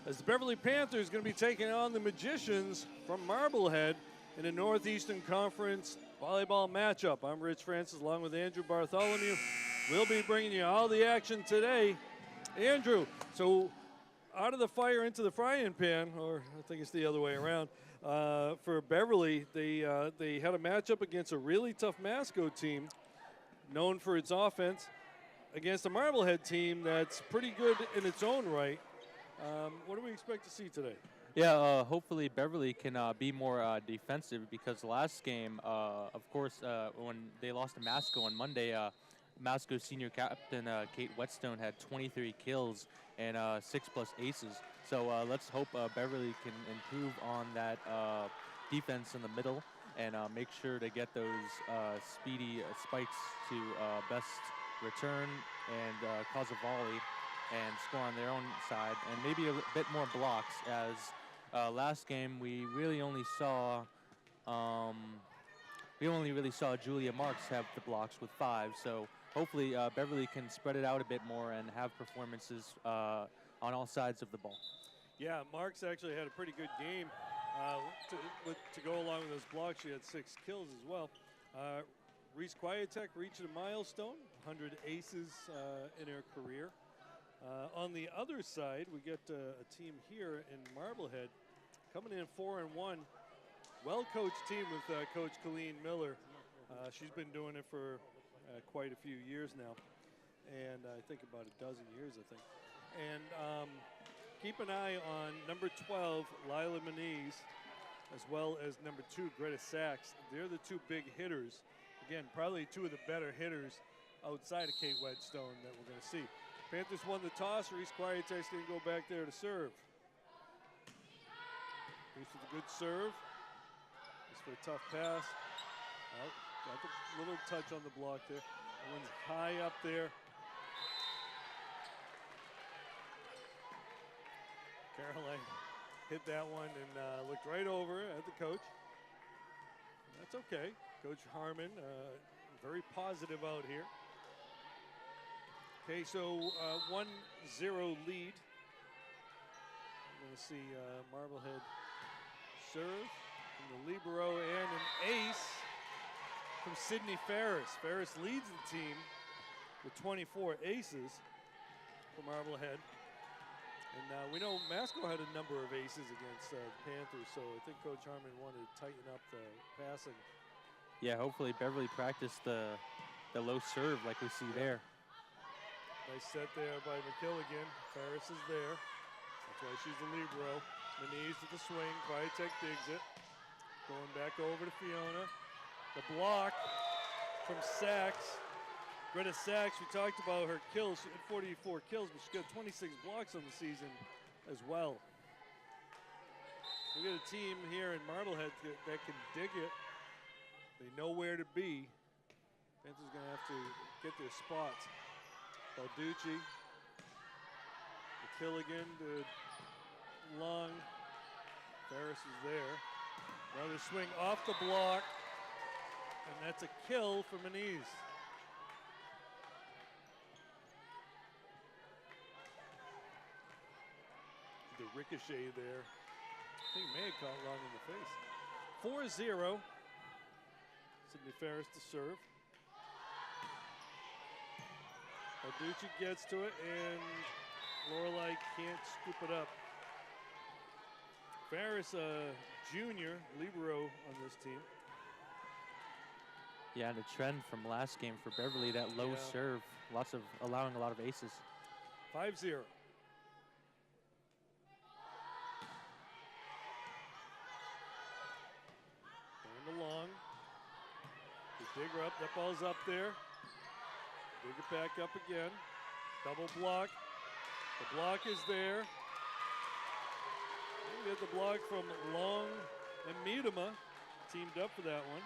as the Beverly Panthers going to be taking on the Magicians from Marblehead in a Northeastern Conference volleyball matchup. I'm Rich Francis along with Andrew Bartholomew. We'll be bringing you all the action today. Andrew, so out of the fire into the frying pan, or I think it's the other way around, for Beverly, they had a matchup against a really tough Masco team known for its offense against a Marblehead team that's pretty good in its own right. What do we expect to see today? Yeah, hopefully Beverly can be more defensive, because last game, of course, when they lost to Masco on Monday, Masco senior captain Kate Whetstone had 23 kills and 6+ aces. So let's hope Beverly can improve on that defense in the middle and make sure to get those speedy spikes to best return and cause a volley and score on their own side, and maybe a bit more blocks, as last game we really only saw Julia Marks have the blocks with 5. So hopefully Beverly can spread it out a bit more and have performances on all sides of the ball. Yeah, Marks actually had a pretty good game. To go along with those blocks, she had 6 kills as well. Reese Quietek reached a milestone, 100 aces in her career. On the other side, we get a team here in Marblehead coming in 4-1. Well-coached team with Coach Colleen Miller. She's been doing it for quite a few years now, and I think about a dozen years, I think. And keep an eye on number 12, Lila Moniz, as well as number 2, Greta Sachs. They're the 2 big hitters. Again, probably 2 of the better hitters outside of Kate Whetstone that we're going to see. Panthers won the toss. Reese Quietek's going to go back there to serve. Reese with a good serve. Just for a tough pass. Oh, got the little touch on the block there. That one's high up there. Caroline hit that one and looked right over at the coach. That's okay. Coach Harmon, very positive out here. Okay, so 1-0 lead. I'm going to see Marblehead serve from the libero and an ace from Sydney Ferris. Ferris leads the team with 24 aces for Marblehead. And we know Masco had a number of aces against the Panthers, so I think Coach Harmon wanted to tighten up the passing. Yeah, hopefully Beverly practiced the low serve like we see there. Nice set there by McKilligan. Ferris is there. That's why she's the libero. Moniz with the swing. Quietek digs it. Going back over to Fiona. The block from Sachs. Greta Sachs, we talked about her kills. She had 44 kills, but she got 26 blocks on the season as well. So we got a team here in Marblehead that can dig it. They know where to be. Panthers going to have to get their spots. Balducci, McKilligan to Long. Ferris is there. Another swing off the block, and that's a kill for Moniz. The ricochet there. I think may have caught Long in the face. 4-0. Sydney Ferris to serve. Balducci gets to it, and Lorelei can't scoop it up. Ferris, junior libero on this team. Yeah, and a trend from last game for Beverly, that low serve, allowing a lot of aces. 5-0. Going along. They dig her up. That ball's up there. Dig it back up again. Double block. The block is there. We get the block from Long and Miedema. Teamed up for that one.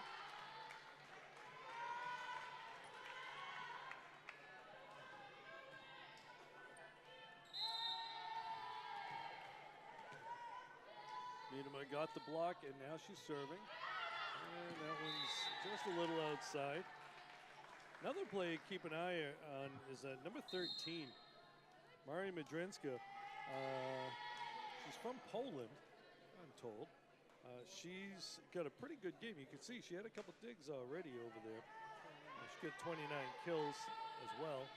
Miedema got the block, and now she's serving. And that one's just a little outside. Another play to keep an eye on is number 13, Mari Madrinska. She's from Poland, I'm told. She's got a pretty good game. You can see she had a couple digs already over there. She got 29 kills as well.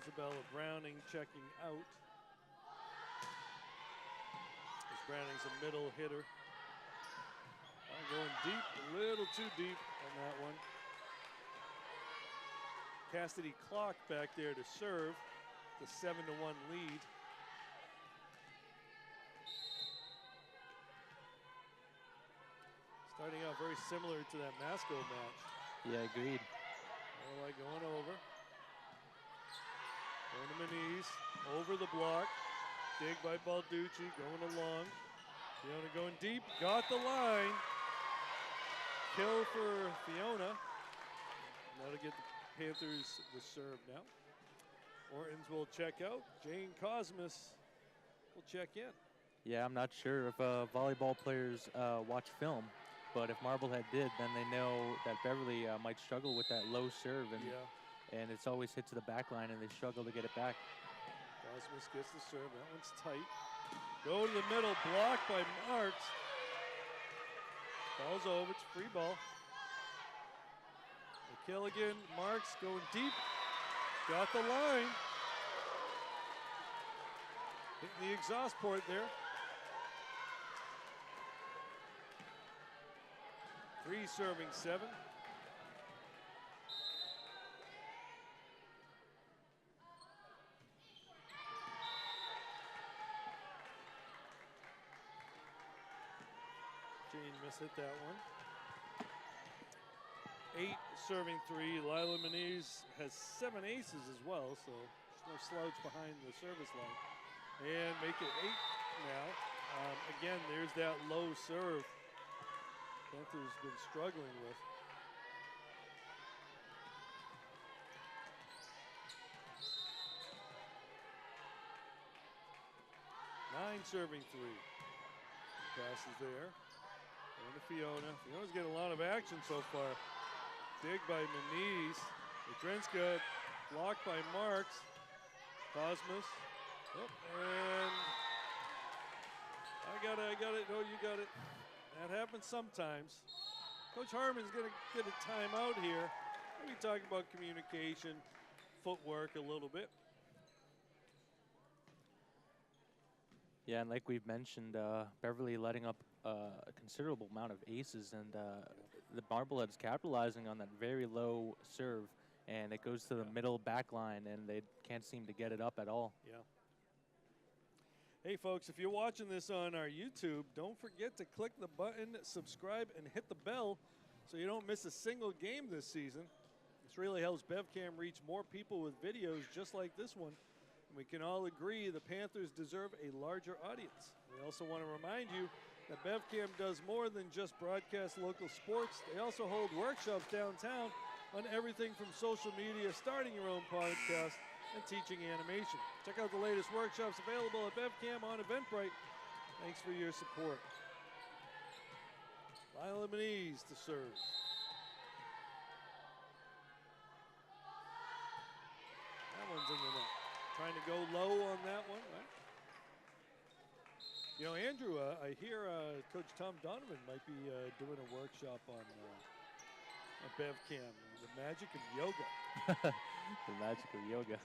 Isabella Browning checking out. As Browning's a middle hitter. Going deep, a little too deep on that one. Cassidy Clock back there to serve, the 7-1 lead. Starting out very similar to that Masco match. Yeah, agreed. Like going over. Going to Manise, over the block. Dig by Balducci, going along. Fiona going deep, got the line. Kill for Fiona. That'll get the Panthers the serve now. Ortons will check out. Jane Cosmas will check in. Yeah, I'm not sure if volleyball players watch film, but if Marblehead did, then they know that Beverly might struggle with that low serve, and it's always hit to the back line, and they struggle to get it back. Cosmas gets the serve. That one's tight. Go to the middle, blocked by Marks. Ball's over, it's free ball. McKilligan, Marks going deep. Got the line. Hitting the exhaust port there. 3 serving 7. Jane mishit that one. 8 serving 3. Lila Manise has 7 aces as well, so there's no slouch behind the service line. And make it 8 now. Again, there's that low serve Panthers been struggling with. Nine serving 3. Passes there. And to Fiona. Fiona's getting a lot of action so far. Dig by Manise. Madrinska blocked by Marks. Cosmas. Oh, and I got it. No, you got it. That happens sometimes. Coach Harmon's going to get a timeout here. Maybe talk about communication, footwork a little bit. Yeah, and like we've mentioned, Beverly letting up a considerable amount of aces, and the Marblehead's capitalizing on that very low serve, and it goes to the middle back line, and they can't seem to get it up at all. Yeah. Hey, folks, if you're watching this on our YouTube, don't forget to click the button, subscribe, and hit the bell so you don't miss a single game this season. This really helps BevCam reach more people with videos just like this one. And we can all agree the Panthers deserve a larger audience. We also want to remind you that BevCam does more than just broadcast local sports. They also hold workshops downtown on everything from social media, starting your own podcast, and teaching animation. Check out the latest workshops available at BevCam on Eventbrite. Thanks for your support. Lila Manise to serve. That one's in the net. Trying to go low on that one, right? You know, Andrew, I hear Coach Tom Donovan might be doing a workshop on BevCam, the magic of yoga. The magic of yoga.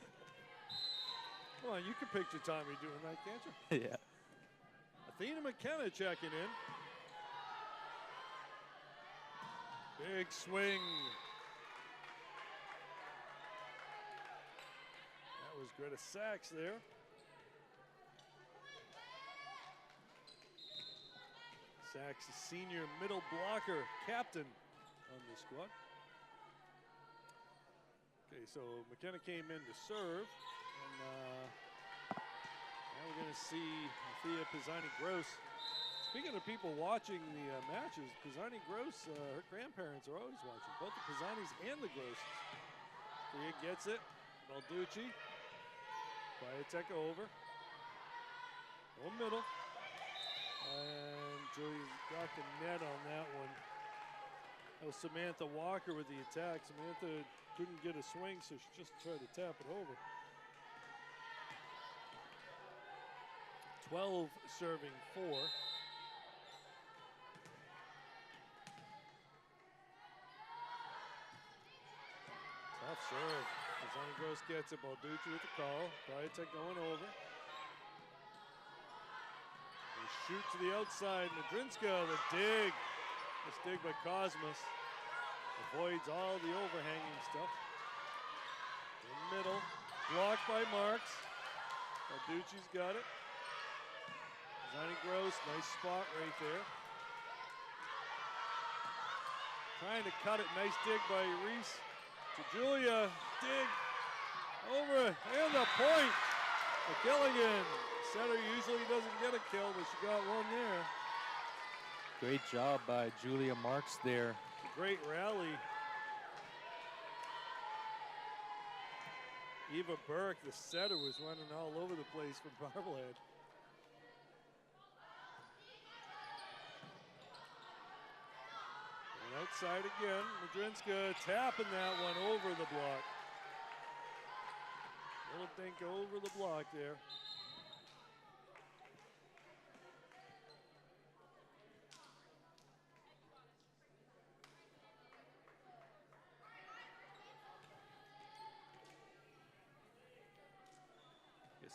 Come on, you can picture Tommy doing that, can't you? Yeah. Athena McKenna checking in. Big swing. That was Greta Sachs there. Sachs, a senior middle blocker, captain on the squad. Okay, so McKenna came in to serve. And now we're going to see Thea Pisani-Gross. Speaking of people watching the matches, Pisani-Gross, her grandparents are always watching, both the Pisanis and the Grosses. Thea gets it. Balducci. Kwiatek over. One middle. And Julie's got the net on that one. That was Samantha Walker with the attack. Samantha couldn't get a swing, so she just tried to tap it over. 12 serving 4. Tough serve. Zani Gross gets it. Balducci with the call. Kwiatek going over. They shoot to the outside. Madrinska, the dig. This dig by Cosmas. Avoids all the overhanging stuff. In the middle. Blocked by Marks. Balducci's got it. Zani Gross, nice spot right there. Trying to cut it. Nice dig by Reese. To Julia, dig over, and the point. McKilligan, setter usually doesn't get a kill, but she got one there. Great job by Julia Marks there. Great rally. Eva Burke, the setter, was running all over the place for Marblehead. Outside again, Madrinska tapping that one over the block. Little dink over the block there.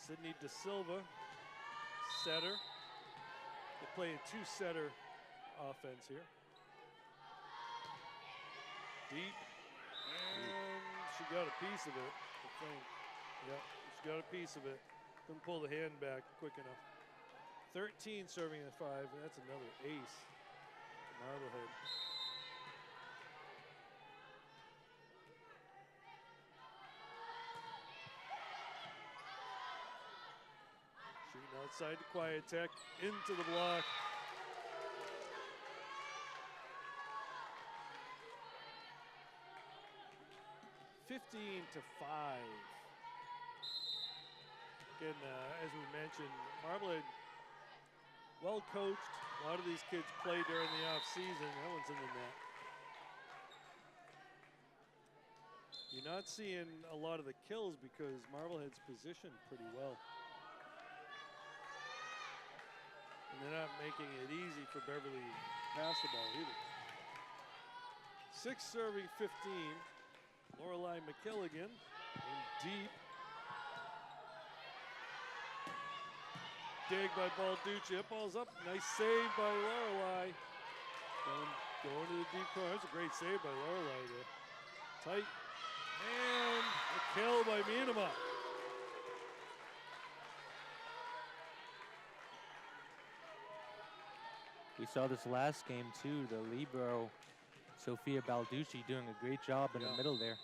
Sydney De Silva, setter. They play a two-setter offense here. Deep, and she got a piece of it, I think. Yep, she got a piece of it. Couldn't pull the hand back quick enough. 13 serving at 5, and that's another ace for Marblehead. Shooting outside to Kwiatek, into the block. 15-5. Again, as we mentioned, Marblehead, well coached. A lot of these kids play during the off season. That one's in the net. You're not seeing a lot of the kills because Marblehead's positioned pretty well. And they're not making it easy for Beverly to pass the ball either. 6 serving 15. Lorelei McKilligan in deep. Dig by Balducci. That ball's up. Nice save by Lorelei. Going to the deep corner. That's a great save by Lorelei there. Tight. And a kill by Miedema. We saw this last game too, the libero, Sophia Balducci, doing a great job in the middle there.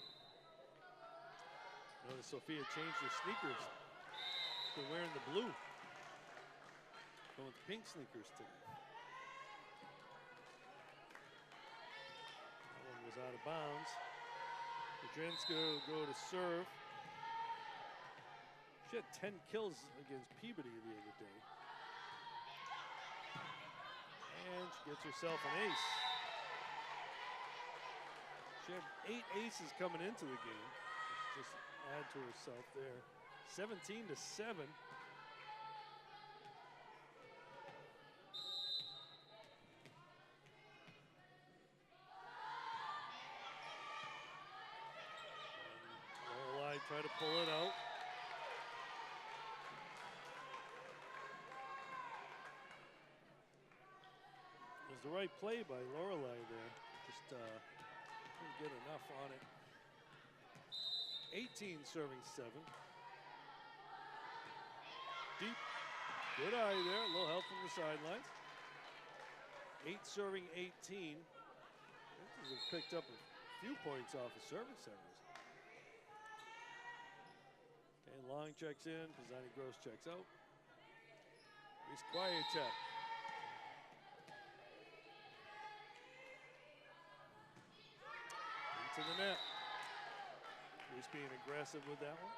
Notice Sophia changed her sneakers. They're wearing the blue. Going with pink sneakers today. That one was out of bounds. Madrinska will go to serve. She had 10 kills against Peabody the other day. And she gets herself an ace. She had 8 aces coming into the game. Just add to herself there. 17-7. Lorelei try to pull it out. It was the right play by Lorelei there. Just couldn't get enough on it. 18 serving 7. Deep. Good eye there. A little help from the sidelines. 8 serving 18. This has picked up a few points off of service errors. Okay, Long checks in. Pisani Gross checks out. Here's Kwiatek. Into the net. He's being aggressive with that one.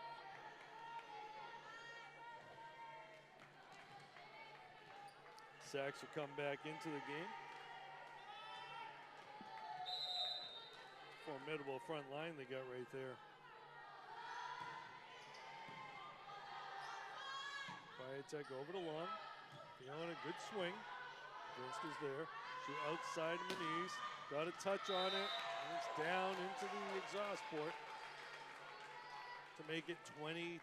Sachs will come back into the game. formidable front line they got right there. Kwiatek over to long. Fiona, good swing. Grinska's there. She outside Manise. Got a touch on it. It's down into the exhaust port to make it 20-8.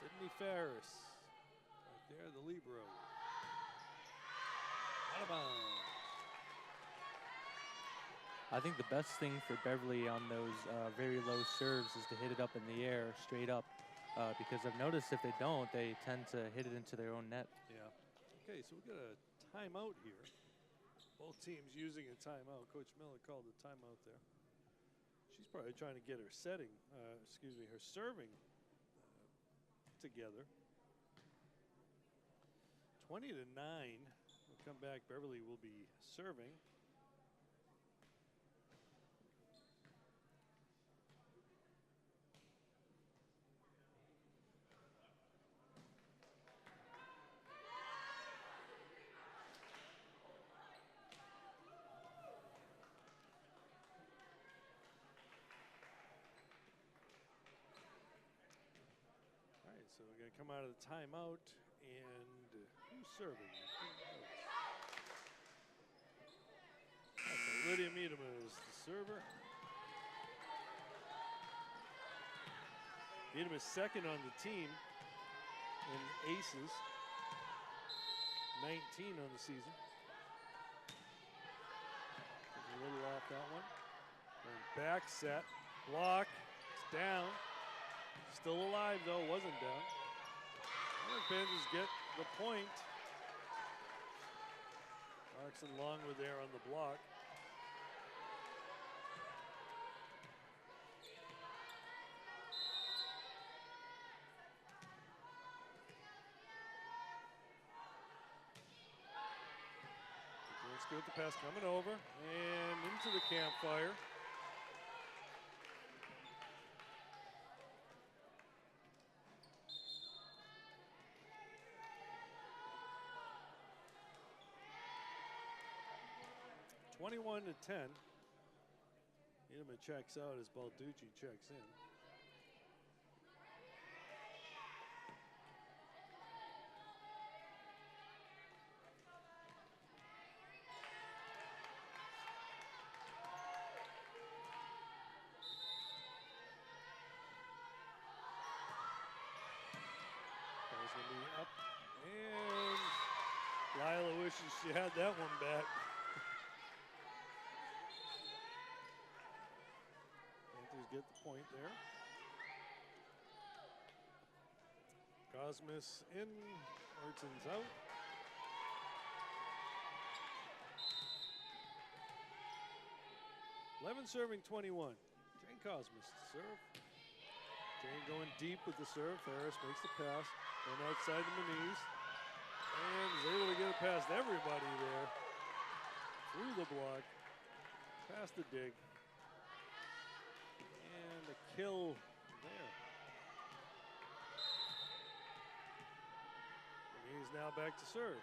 Sydney Ferris, right there, the libero. Out of bounds. I think the best thing for Beverly on those very low serves is to hit it up in the air, straight up, because I've noticed if they don't, they tend to hit it into their own net. Yeah. Okay, so we got a timeout here. Both teams using a timeout. Coach Miller called a timeout there. She's probably trying to get her setting, her serving together. 20-9. We'll come back. Beverly will be serving. So we're going to come out of the timeout, and who's serving? Okay, Lydia Miedema is the server. Miedema is second on the team in aces, 19 on the season. A little off that one. And back set, block, it's down. Still alive though, wasn't down. Panthers get the point. Marks and Long were there on the block. Let's go with the pass coming over and into the campfire. (21-10). Miedema checks out as Balducci checks in. Ball's gonna be up, and Lila wishes she had that one back. Get the point there. Cosmas in, Martin's out. Levin serving 21. Jane Cosmas to serve. Jane going deep with the serve. Ferris makes the pass. And outside the Manise. And is able to get it past everybody there. Through the block. Past the dig. Kill there. And he's now back to serve.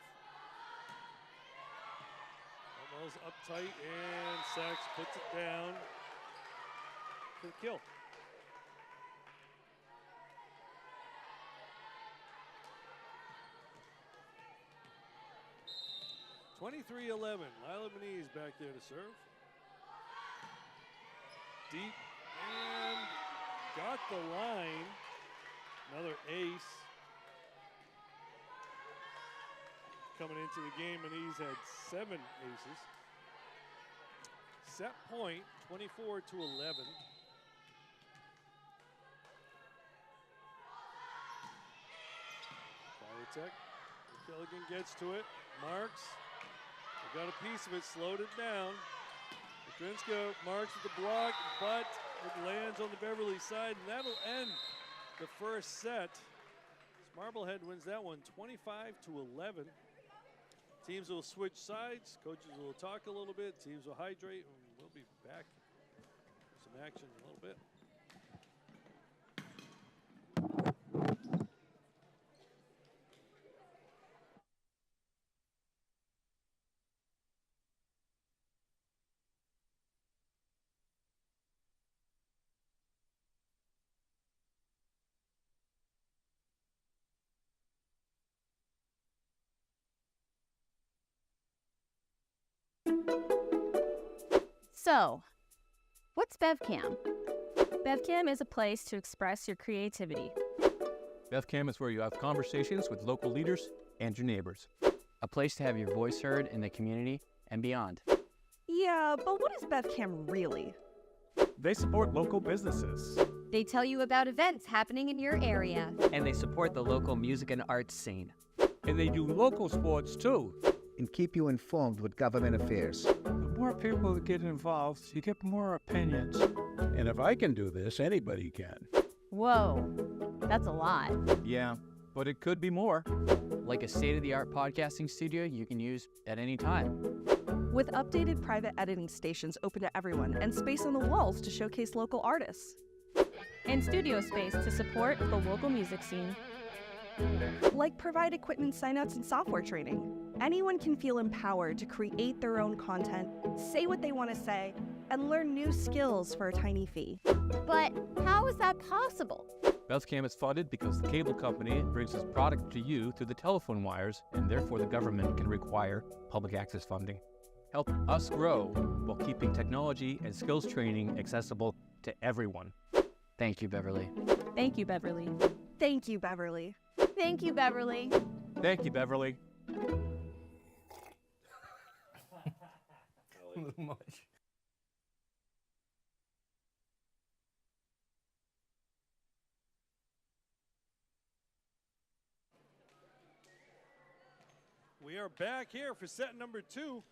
Almost uptight, and Sachs puts it down for the kill. (23-11). Lila Manise back there to serve. Deep. And got the line. Another ace. Coming into the game, and he's had 7 aces. Set point, 24-11. Kwiatek. Gilligan gets to it. Marks. They got a piece of it, slowed it down. Grinska marks with the block, but it lands on the Beverly side, and that'll end the first set. Marblehead wins that one 25-11. Teams will switch sides. Coaches will talk a little bit. Teams will hydrate, and we'll be back with some action in a little bit. So, what's BevCam? BevCam is a place to express your creativity. BevCam is where you have conversations with local leaders and your neighbors. A place to have your voice heard in the community and beyond. Yeah, but what is BevCam really? They support local businesses. They tell you about events happening in your area. And they support the local music and arts scene. And they do local sports too. And keep you informed with government affairs. The more people that get involved, you get more opinions. And if I can do this, anybody can. Whoa, that's a lot. Yeah, but it could be more. Like a state-of-the-art podcasting studio you can use at any time. With updated private editing stations open to everyone and space on the walls to showcase local artists. And studio space to support the local music scene. Like provide equipment signouts and software training. Anyone can feel empowered to create their own content, say what they want to say, and learn new skills for a tiny fee. But how is that possible? BevCam is funded because the cable company brings its product to you through the telephone wires, and therefore the government can require public access funding. Help us grow while keeping technology and skills training accessible to everyone. Thank you, Beverly. Thank you, Beverly. Thank you, Beverly. Thank you, Beverly. Thank you, Beverly. A little much. We are back here for set number 2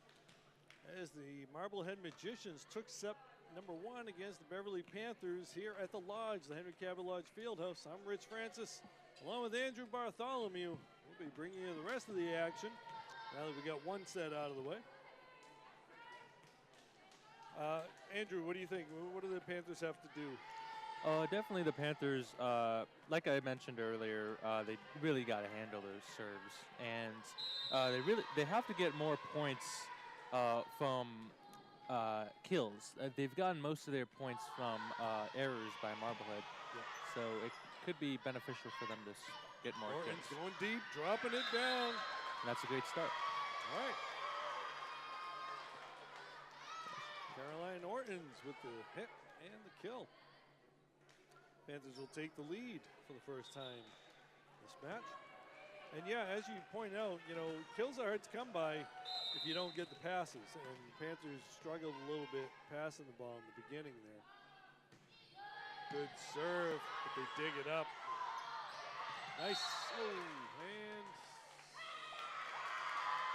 as the Marblehead Magicians took set number 1 against the Beverly Panthers here at the Lodge, the Henry Cabot Lodge Fieldhouse. I'm Rich Francis, along with Andrew Bartholomew. We'll be bringing you the rest of the action now that we got one set out of the way. Andrew, what do you think? What do the Panthers have to do? Definitely the Panthers, like I mentioned earlier, they really got to handle their serves, and they have to get more points from kills. They've gotten most of their points from errors by Marblehead, so it could be beneficial for them to get more Orton's kills. going deep, dropping it down. And that's a great start. All right. Caroline Ortons with the hit and the kill. Panthers will take the lead for the first time this match. And yeah, as you point out, you know, kills are hard to come by if you don't get the passes. And the Panthers struggled a little bit passing the ball in the beginning there. Good serve, but they dig it up. Nice. Oh, and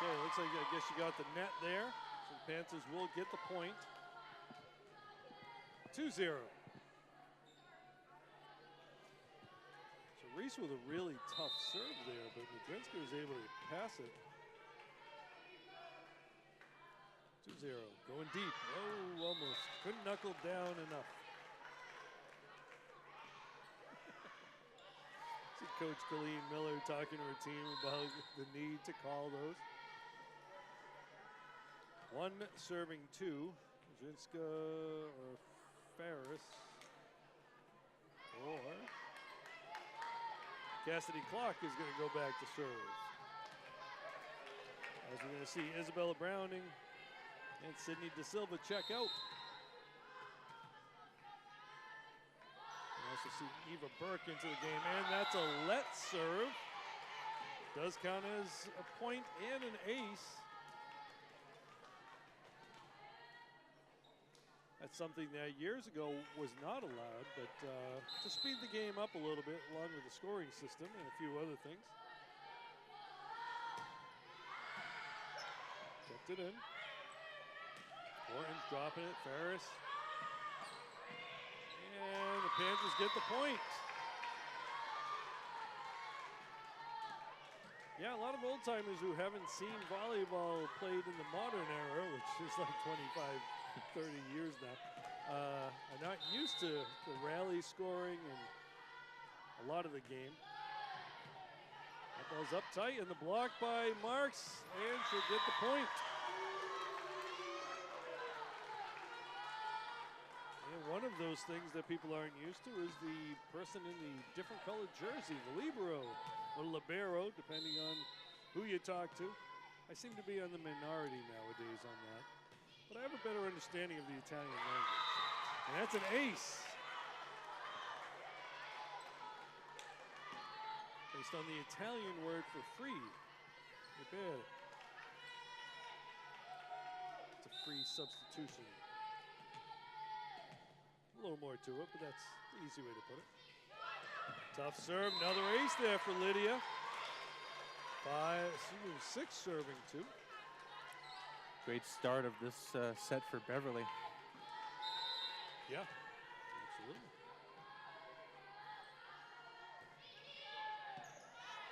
okay, looks like I guess you got the net there. So the Panthers will get the point. 2-0. So Reese with a really tough serve there, but Madrinska was able to pass it. 2-0, going deep. Oh, almost. Couldn't knuckle down enough. See Coach Colleen Miller talking to her team about the need to call those. 1 serving 2. Madrinska or Ferris. Or Cassidy Clark is going to go back to serve. As we're going to see Isabella Browning and Sydney De Silva check out. We also see Eva Burke into the game, and that's a let serve. Does count as a point and an ace. That's something that years ago was not allowed, but to speed the game up a little bit, along with the scoring system and a few other things. Kept it in. Orton's dropping it, Ferris. And the Panthers get the point. Yeah, a lot of old-timers who haven't seen volleyball played in the modern era, which is like 25, 30 years now, are not used to the rally scoring and a lot of the game. That ball's up tight and the block by Marks, and she'll get the point. And one of those things that people aren't used to is the person in the different colored jersey, the libero or libero, depending on who you talk to. I seem to be on the minority nowadays on that. But I have a better understanding of the Italian language. And that's an ace. Based on the Italian word for free. Ribere. It's a free substitution. A little more to it, but that's the easy way to put it. Tough serve, another ace there for Lydia. 6 serving 2. Great start of this set for Beverly. Yeah, absolutely.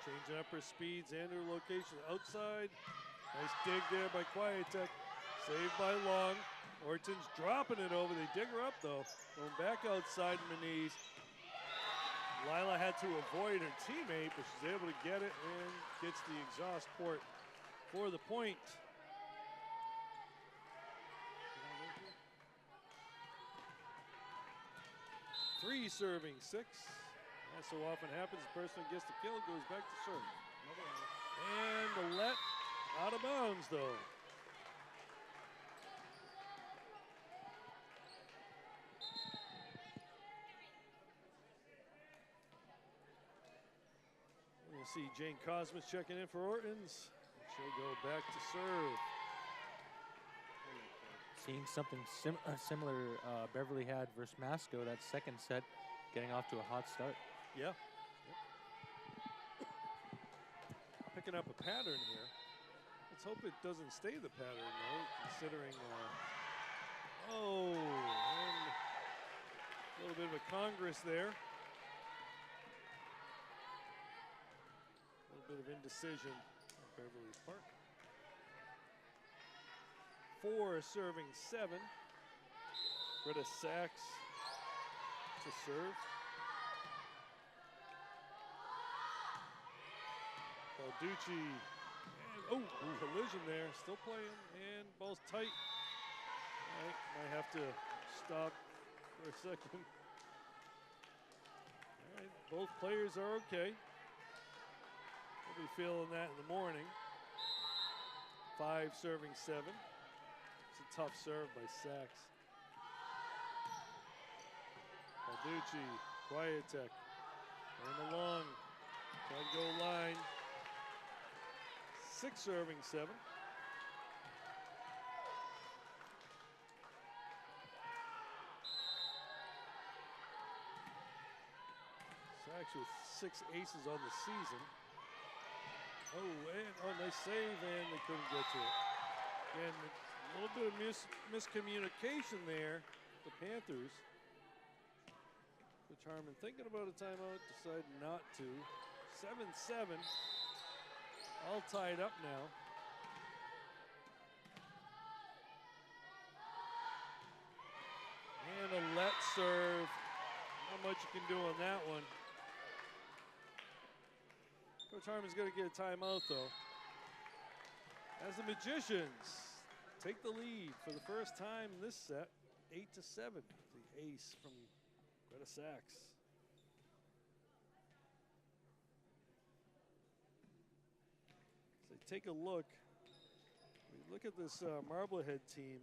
Changing up her speeds and her location outside. Nice dig there by Quietek. Saved by Long. Orton's dropping it over. They dig her up though. Going back outside Manise. Lila had to avoid her teammate, but she's able to get it and gets the exhaust port for the point. 3 serving 6. As so often happens, the person who gets the kill goes back to serve. And the let out of bounds though. You see Jane Cosmas checking in for Ortons. She'll go back to serve. Seeing something similar Beverly had versus Masco, that second set, getting off to a hot start. Yeah. Yep. Picking up a pattern here. Let's hope it doesn't stay the pattern though, considering, and a little bit of a Congress there. A little bit of indecision at Beverly Park. 4 serving 7. Greta Sachs to serve. Balducci, and collision there, still playing, and ball's tight. All right, might have to stop for a second. All right, both players are okay. We'll be feeling that in the morning. 5 serving 7. It's a tough serve by Sachs. Balducci, Quietek, going along, trying to go line. 6 serving 7. Sachs with 6 aces on the season. Nice save, and they couldn't get to it. Again, a little bit of miscommunication there, the Panthers. Coach Harmon thinking about a timeout, decided not to. 7-7. All tied up now. And a let serve. Not much you can do on that one. Coach Harmon's going to get a timeout though. As the Magicians take the lead for the first time in this set, 8-7. The ace from Greta Sachs. Take a look. Look at this Marblehead team.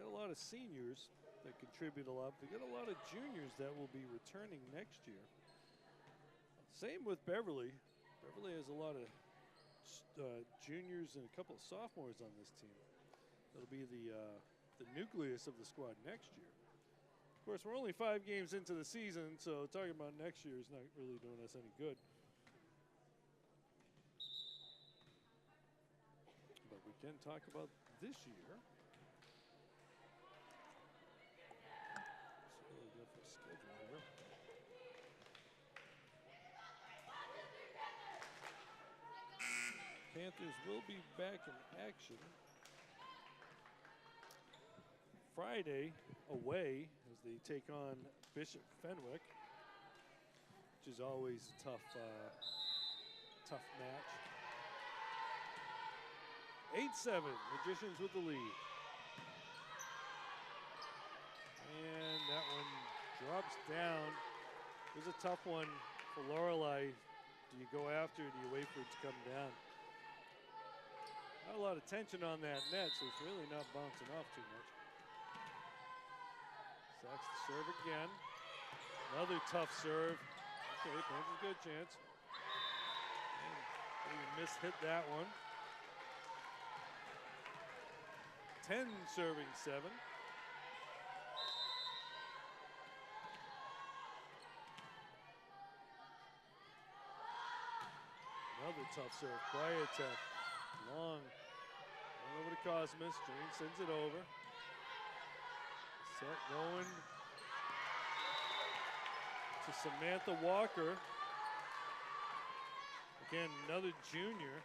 Got a lot of seniors that contribute a lot. They got a lot of juniors that will be returning next year. Same with Beverly. Beverly has a lot of juniors and a couple of sophomores on this team. That'll be the nucleus of the squad next year. Of course, we're only 5 games into the season, so talking about next year is not really doing us any good. We can talk about this year. It's a really different schedule here. Panthers will be back in action Friday away as they take on Bishop Fenwick, which is always a tough match. 8-7, Magicians with the lead. And that one drops down. It was a tough one for Lorelei. Do you go after it? Do you wait for it to come down? Not a lot of tension on that net, so it's really not bouncing off too much. Sacks the serve again. Another tough serve. Okay, Panthers good chance. He mishit that one. 10 serving 7. Another tough serve. Quiet tech. Long. Over to Cosmas. Jane sends it over. Set going to Samantha Walker. Again, another junior.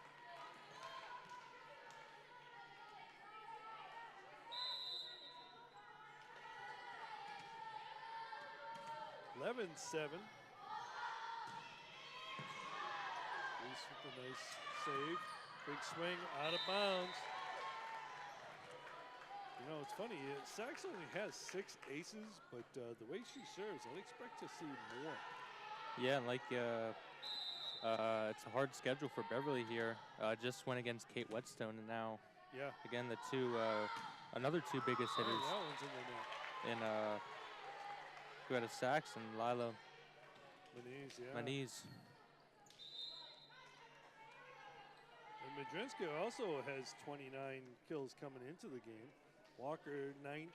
(11-7). Reese with a nice save. Big swing out of bounds. You know, it's funny, Sachs only has 6 aces, but the way she serves, I'd expect to see more. Yeah, like it's a hard schedule for Beverly here. Just went against Kate Whetstone, and now, again, the another two biggest hitters. That one's in the net. In Greta Sachs and Lila Manise. And Madrinska also has 29 kills coming into the game. Walker 19,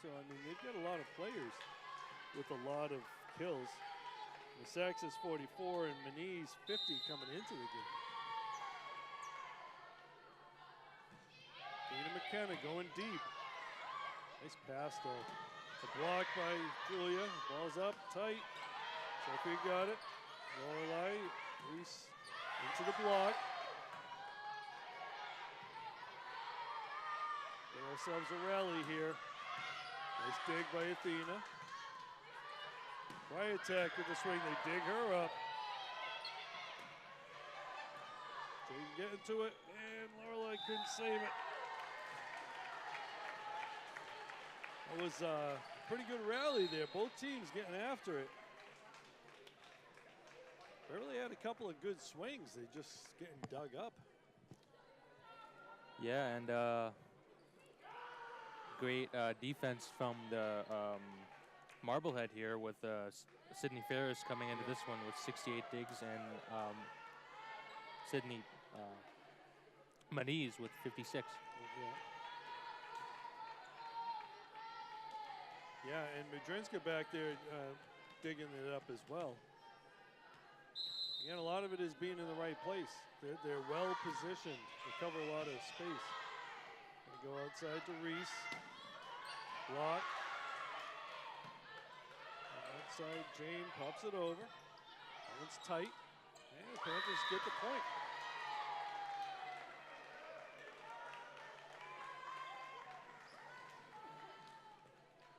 so I mean they've got a lot of players with a lot of kills. The Sachs is 44 and Manise 50 coming into the game. Dana McKenna going deep. Nice pass though. A block by Julia. Ball's up tight. Sophie got it. Lorelei, Reese into the block. Get ourselves a rally here. Nice dig by Athena. Quiet attack with the swing. They dig her up. Jane getting to it, and Lorelei couldn't save it. That was a pretty good rally there. Both teams getting after it. Beverly had a couple of good swings. They just getting dug up. Yeah, and great defense from the Marblehead here with Sydney Ferris coming into this one with 68 digs and Sydney Manise with 56. Yeah, and Madrinska back there digging it up as well. Again, a lot of it is being in the right place. They're well positioned to cover a lot of space. They go outside to Reese. Block. And outside, Jane pops it over. That one's tight. And the Panthers get the point.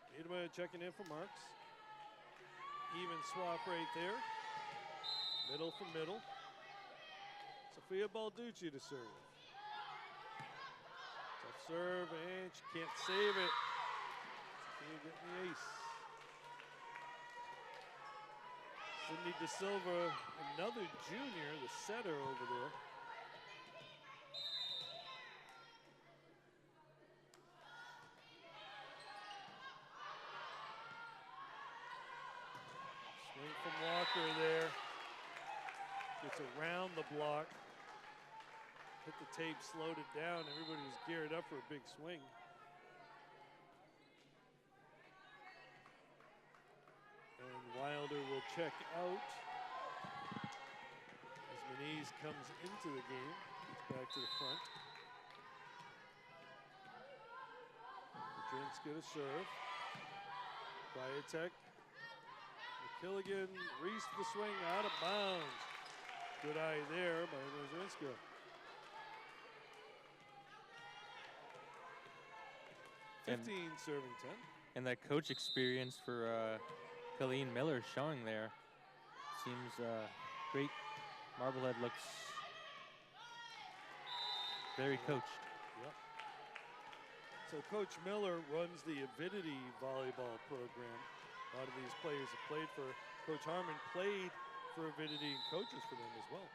Niedermeyer checking in for marks. Even swap right there. Middle for middle. Sophia Balducci to serve. Tough serve, and she can't save it. Sophia getting the ace. Cindy De Silva, another junior, the setter over there. Swing from Walker there. Gets around the block. Hit the tape, slowed it down. Everybody was geared up for a big swing. And Wilder will check out as Manise comes into the game. Gets back to the front. Madrinska to serve. Viatek. McKilligan, Reese the swing out of bounds. Good eye there by Madrinska. And 15 serving 10. And that coach experience for Colleen Miller showing there. Seems great. Marblehead looks very coached. Yep. So Coach Miller runs the Avidity volleyball program. A lot of these players have played for Coach Harmon, played for Avidity and coaches for them as well.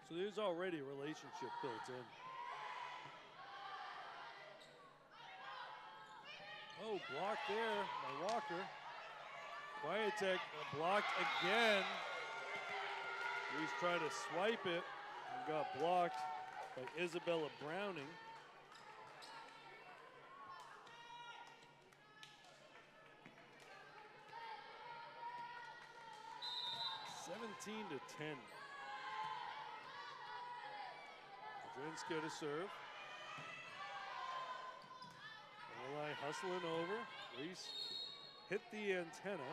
So there's already a relationship built in. Oh, blocked there by Walker. Kwiatek blocked again. He's trying to swipe it and got blocked by Isabella Browning. (17-10). Drinska to serve. Lorelei hustling over. Reese hit the antenna.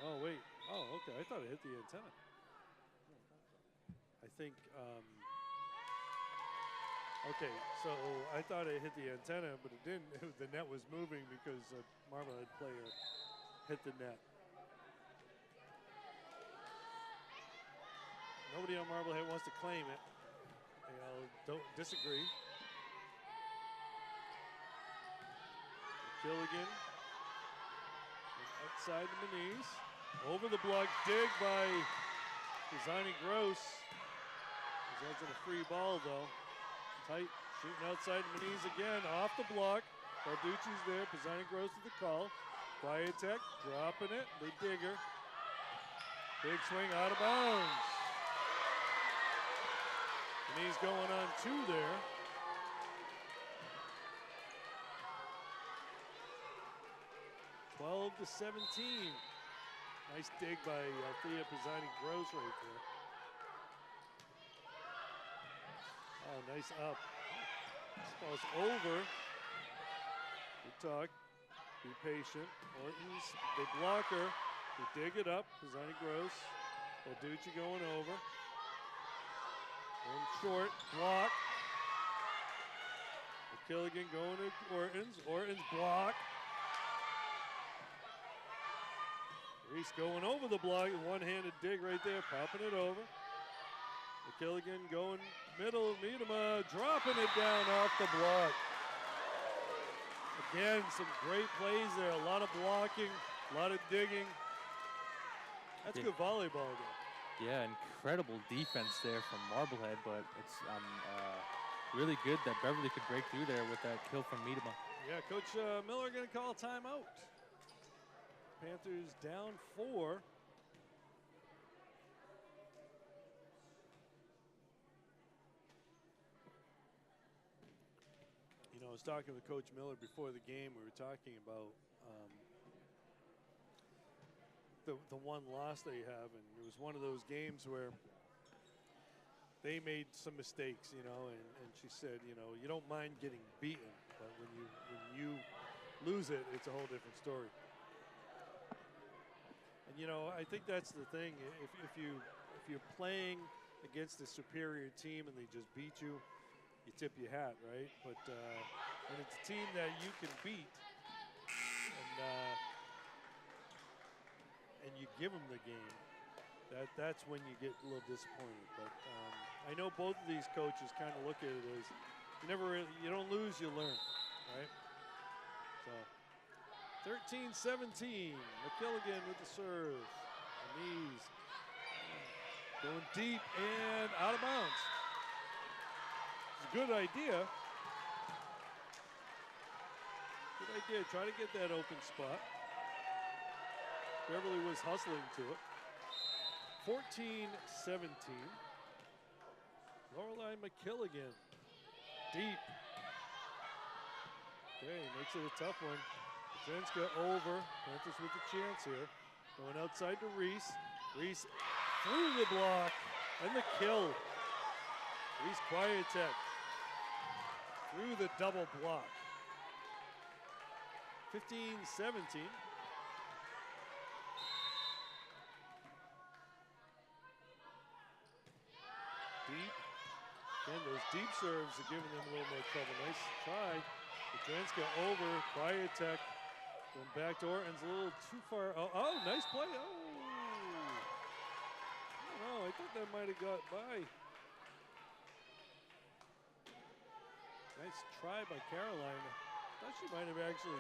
Oh, wait. Oh, okay. I thought it hit the antenna. I think, okay, so I thought it hit the antenna, but it didn't. The net was moving because a Marblehead player hit the net. Nobody on Marblehead wants to claim it. You know, don't disagree. Gilligan outside the Manise. Over the block, dig by Pisani Gross. Results in a free ball though. Tight, shooting outside the Manise again, off the block. Balducci's there, Pisani Gross with the call. Kwiatek dropping it, they dig her. Big swing out of bounds. Manise going on two there. (12-17). Nice dig by Althea Pisani Gross right there. Oh, nice up. This ball's over. Good talk. Be patient. Orton's, they block her. They dig it up. Pisani Gross. Balducci going over. Going short. Block. McKilligan going to Orton's. Orton's block. Reese going over the block, one-handed dig right there, popping it over. McKilligan going middle, Miedema dropping it down off the block. Again, some great plays there, a lot of blocking, a lot of digging. That's good volleyball there. Yeah, incredible defense there from Marblehead, but it's really good that Beverly could break through there with that kill from Miedema. Yeah, Coach Miller going to call a timeout. Panthers down 4. You know, I was talking with Coach Miller before the game. We were talking about the one loss they have, and it was one of those games where they made some mistakes, you know, and she said, you know, you don't mind getting beaten, but when you lose it, it's a whole different story. And you know, I think that's the thing. If you're playing against a superior team and they just beat you, you tip your hat, right? But when it's a team that you can beat and you give them the game, that's when you get a little disappointed. But I know both of these coaches kind of look at it as you don't lose, you learn, right? So. 13-17, McKilligan with the serve. Knees going deep and out of bounds. It's a good idea. Good idea, try to get that open spot. Beverly was hustling to it. 14-17. Lorelei McKilligan, deep. Okay, makes it a tough one. Drinska over. Panthers with the chance here. Going outside to Reese. Reese through the block and the kill. Reese Kwiatek through the double block. 15-17. Deep. Again, those deep serves are giving them a little more trouble. Nice try. Drinska over. Kwiatek. Going back to Orton's a little too far. Oh, nice play. Oh. I don't know. I thought that might have got by. Nice try by Carolina. thought she might have actually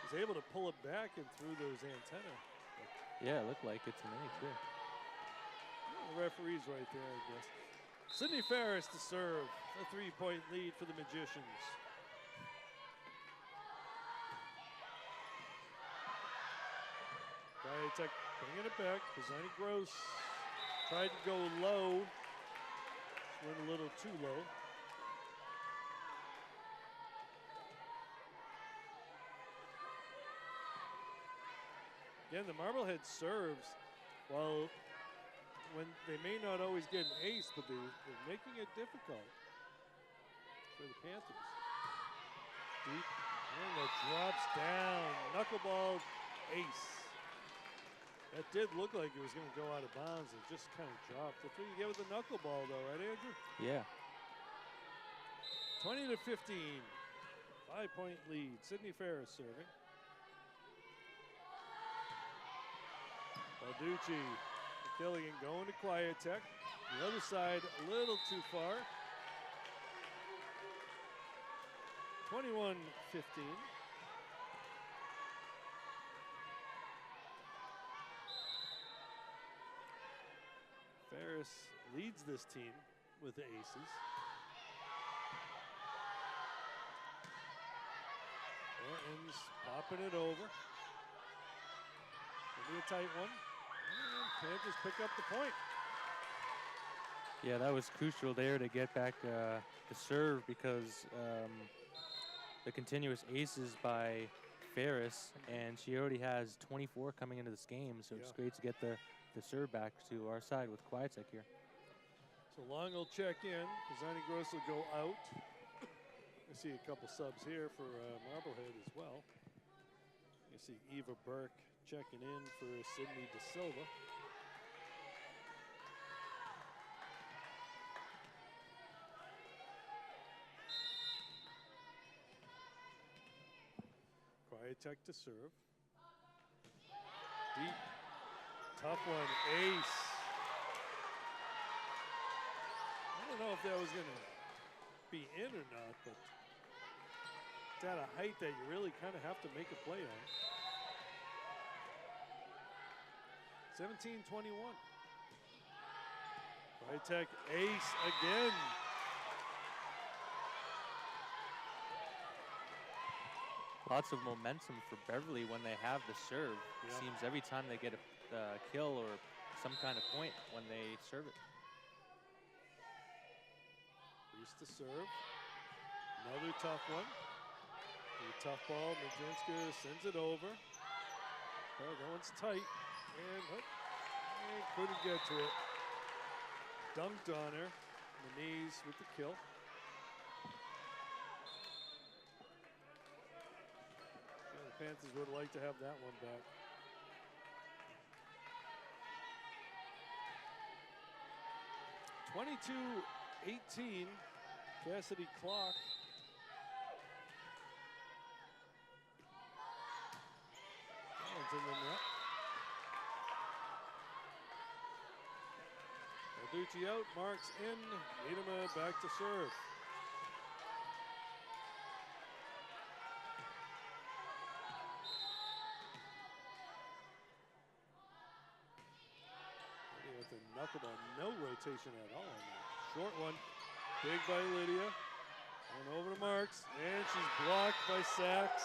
was able to pull it back and through those antennae. Yeah, it looked like it to me, too. The referee's right there, I guess. Sydney Ferris to serve. A 3-point lead for the Magicians. Tech bringing it back. Pisani Gross tried to go low. Went a little too low. Again, the Marblehead serves, while when they may not always get an ace, but they're making it difficult for the Panthers. Deep, and that drops down. Knuckleball ace. That did look like it was going to go out of bounds. It just kind of dropped. That's what you get with the knuckleball, though, right, Andrew? Yeah. 20 to 15. 5-point lead. Sydney Ferris serving. Balducci, Killian going to Quiet Tech. The other side a little too far. 21-15. Ferris leads this team with the aces. Orton's popping it over. It'll be a tight one. And Panthers pick up the point. Yeah, that was crucial there to get back the serve because the continuous aces by Ferris, and she already has 24 coming into this game, so it's great to get the serve back to our side with Quiet Tech here. So Long will check in. Pisani Gross will go out. I see a couple subs here for Marblehead as well. You see Eva Burke checking in for Sydney De Silva. Quiet Tech to serve. Deep. Tough one. Ace. I don't know if that was going to be in or not, but it's at a height that you really kind of have to make a play on. 17-21. Quiet Tech ace again. Lots of momentum for Beverly when they have the serve. It seems every time they get a kill or some kind of point when they serve it. Reese to serve. Another tough one. A tough ball. Madzinska sends it over. Oh, that one's tight. And couldn't get to it. Dunked on her. The knees with the kill. The Panthers would like to have that one back. (22-18). Cassidy clock. That's in the net. Balducci out, Marks in. Niedema back to serve. With the knuckleball, no rotation at all on that. Short one, big by Lydia. Going over to Marks, and she's blocked by Sachs.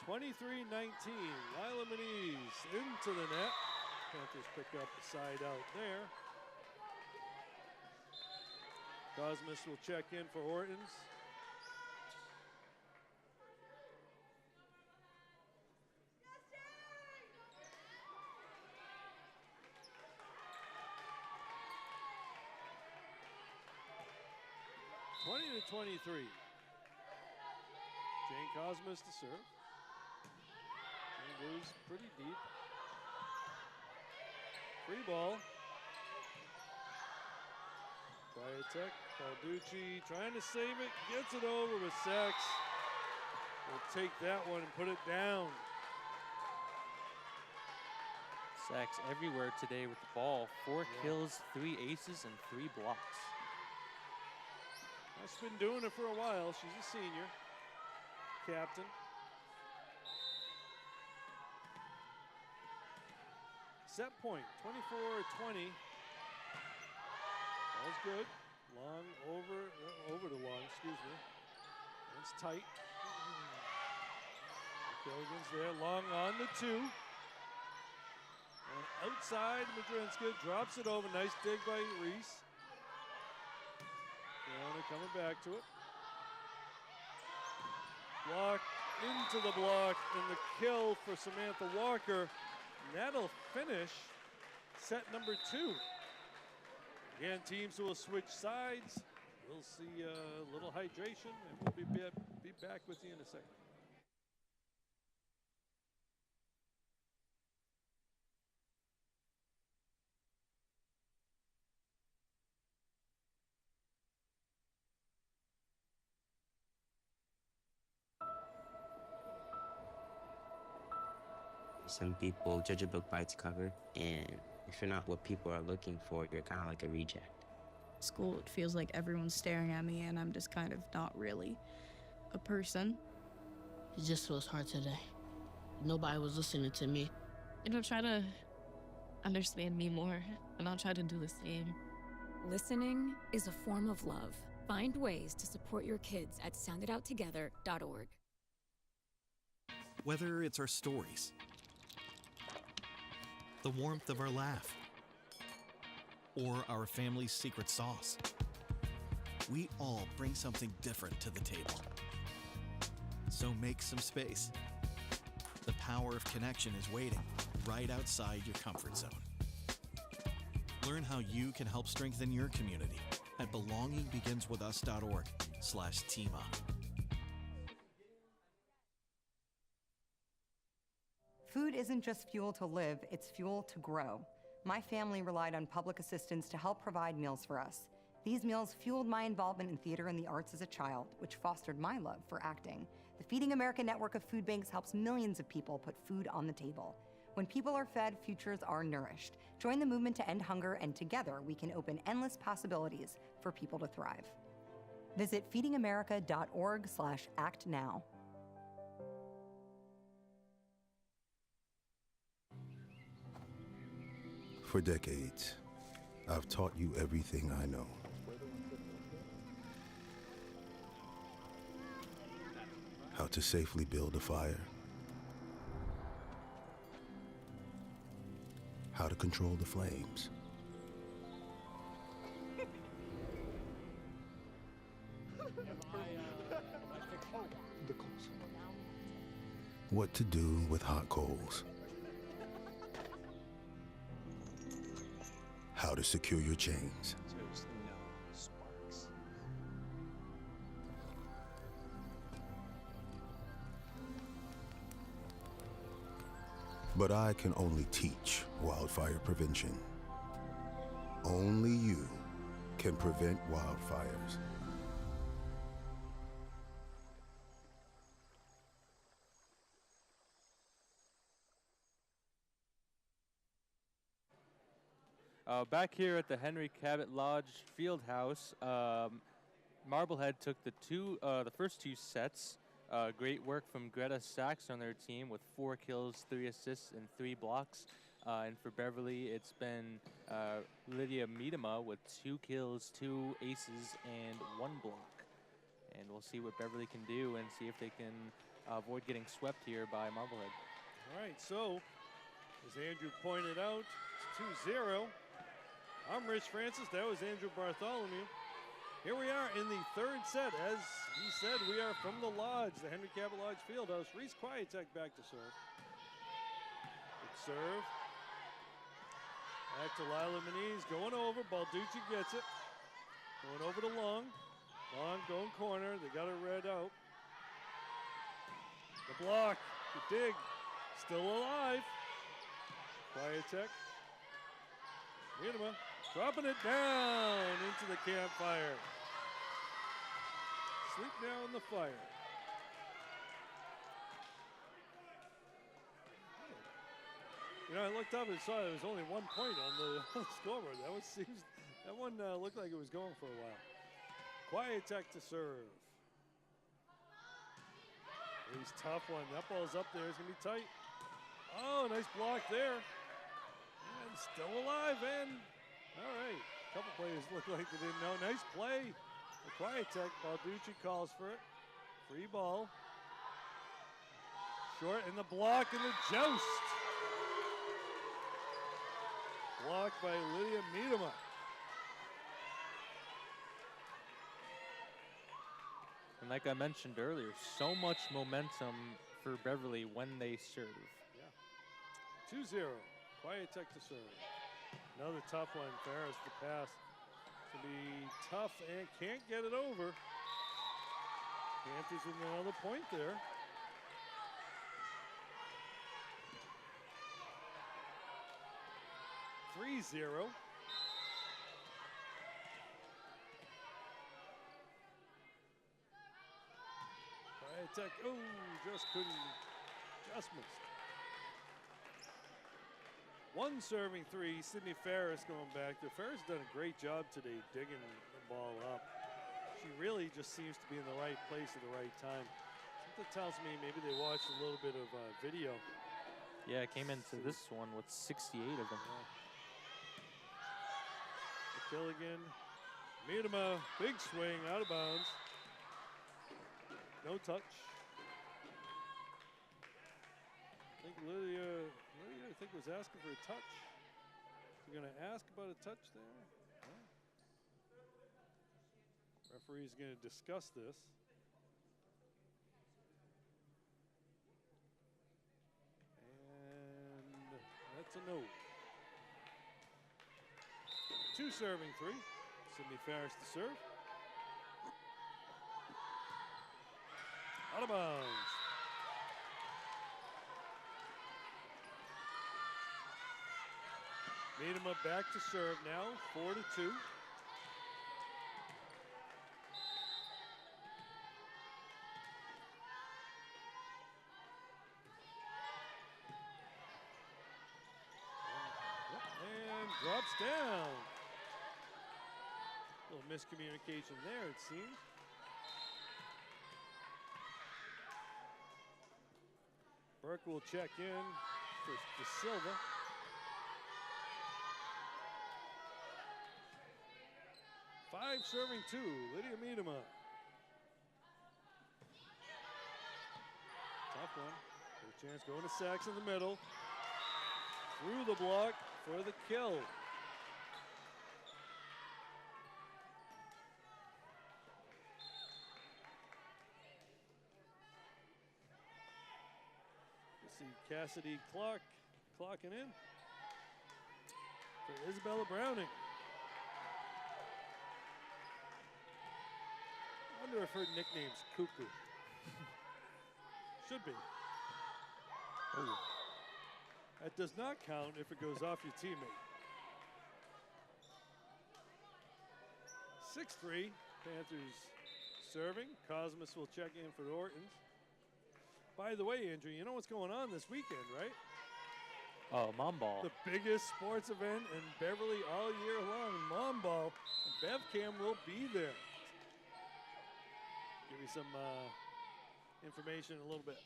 (23-19). Lila Manise into the net. Panthers pick up the side out there. Cosmas will check in for Hortons. (20-23). Jane Cosmas to serve. And goes pretty deep. Free ball. Quiet Tech. Balducci trying to save it. Gets it over with Sachs. will take that one and put it down. Sacks everywhere today with the ball. 4 kills, 3 aces, and 3 blocks. She's been doing it for a while. She's a senior. Captain. Set point, 24-20. Ball's good. Long over to long, excuse me. It's tight. Gilligan's there, long on the 2. And outside, Madrinska drops it over. Nice dig by Reese. Fiona coming back to it. Block into the block, and the kill for Samantha Walker. And that'll finish set number 2. Again, teams will switch sides. We'll see a little hydration, and we'll be back with you in a second. Some people judge a book by its cover, and if you're not what people are looking for, you're kind of like a reject. School, it feels like everyone's staring at me, and I'm just kind of not really a person. It just feels hard today. Nobody was listening to me. Try to understand me more, and I'll try to do the same. Listening is a form of love. Find ways to support your kids at sounditouttogether.org. Whether it's our stories, the warmth of our laugh, or our family's secret sauce, we all bring something different to the table. So make some space. The power of connection is waiting right outside your comfort zone. Learn how you can help strengthen your community at belongingbeginswithus.org/teamup. Food isn't just fuel to live, it's fuel to grow. My family relied on public assistance to help provide meals for us. These meals fueled my involvement in theater and the arts as a child, which fostered my love for acting. The Feeding America network of food banks helps millions of people put food on the table. When people are fed, futures are nourished. Join the movement to end hunger, and together we can open endless possibilities for people to thrive. Visit feedingamerica.org/actnow. For decades, I've taught you everything I know. How to safely build a fire. How to control the flames. What to do with hot coals. How to secure your chains. But I can only teach wildfire prevention. Only you can prevent wildfires. Back here at the Henry Cabot Lodge Fieldhouse, Marblehead took the first 2 sets. Great work from Greta Sachs on their team with 4 kills, 3 assists, and 3 blocks. And for Beverly, it's been Lydia Miedema with 2 kills, 2 aces, and 1 block. And we'll see what Beverly can do and see if they can avoid getting swept here by Marblehead. All right, so as Andrew pointed out, it's 2-0. I'm Rich Francis. That was Andrew Bartholomew. Here we are in the 3rd set. As he said, we are from the Lodge, the Henry Cabot Lodge Fieldhouse. Reese Kwiatek back to serve. Good serve. Back to Lila Maniz, going over. Balducci gets it. Going over to Long. Long going corner. They got it read out. The block. The dig. Still alive. Kwiatek. Miedema dropping it down into the campfire. Sleep now in the fire. You know, I looked up and saw there was only 1 point on the scoreboard. That one looked like it was going for a while. Quiet Tech to serve. He's tough one. That ball's up there. It's going to be tight. Oh, nice block there. And still alive. And all right. A couple players look like they didn't know. Nice play. The Quiet Tech. Balducci calls for it. Free ball. Short in the block and the joust. Blocked by Lydia Miedema. And like I mentioned earlier, so much momentum for Beverly when they serve. Yeah. 2-0. Quiet Tech to serve. Another tough one. Ferris to pass. To be tough and can't get it over. Panthers with another point there. (3-0). Quiet Tech, oh, just missed. One serving three, Sydney Ferris going back there. Ferris done a great job today digging the ball up. She really just seems to be in the right place at the right time. Something tells me maybe they watched a little bit of video. Yeah, it came into this one with 68 of them. Yeah. Killigan, Miedema, big swing, out of bounds. No touch. I think Lydia was asking for a touch. You're going to ask about a touch there? No. Referee's going to discuss this. And that's a no. 2 serving 3. Sydney Ferris to serve. Out of bounds. Miedema back to serve now, 4-2. And drops down. A little miscommunication there, it seems. Burke will check in for De Silva. Five serving 2, Lydia Miedema. Tough one. Good chance going to Sachs in the middle. Through the block for the kill. See Cassidy clocking in for Isabella Browning. I wonder if her nickname's Cuckoo. Should be. Oh. That does not count if it goes off your teammate. 6-3, Panthers serving. Cosmos will check in for Ortons. By the way, Andrew, you know what's going on this weekend, right? Oh, Mom Ball. The biggest sports event in Beverly all year long, Mom Ball. BevCam will be there. Give you some information in a little bit.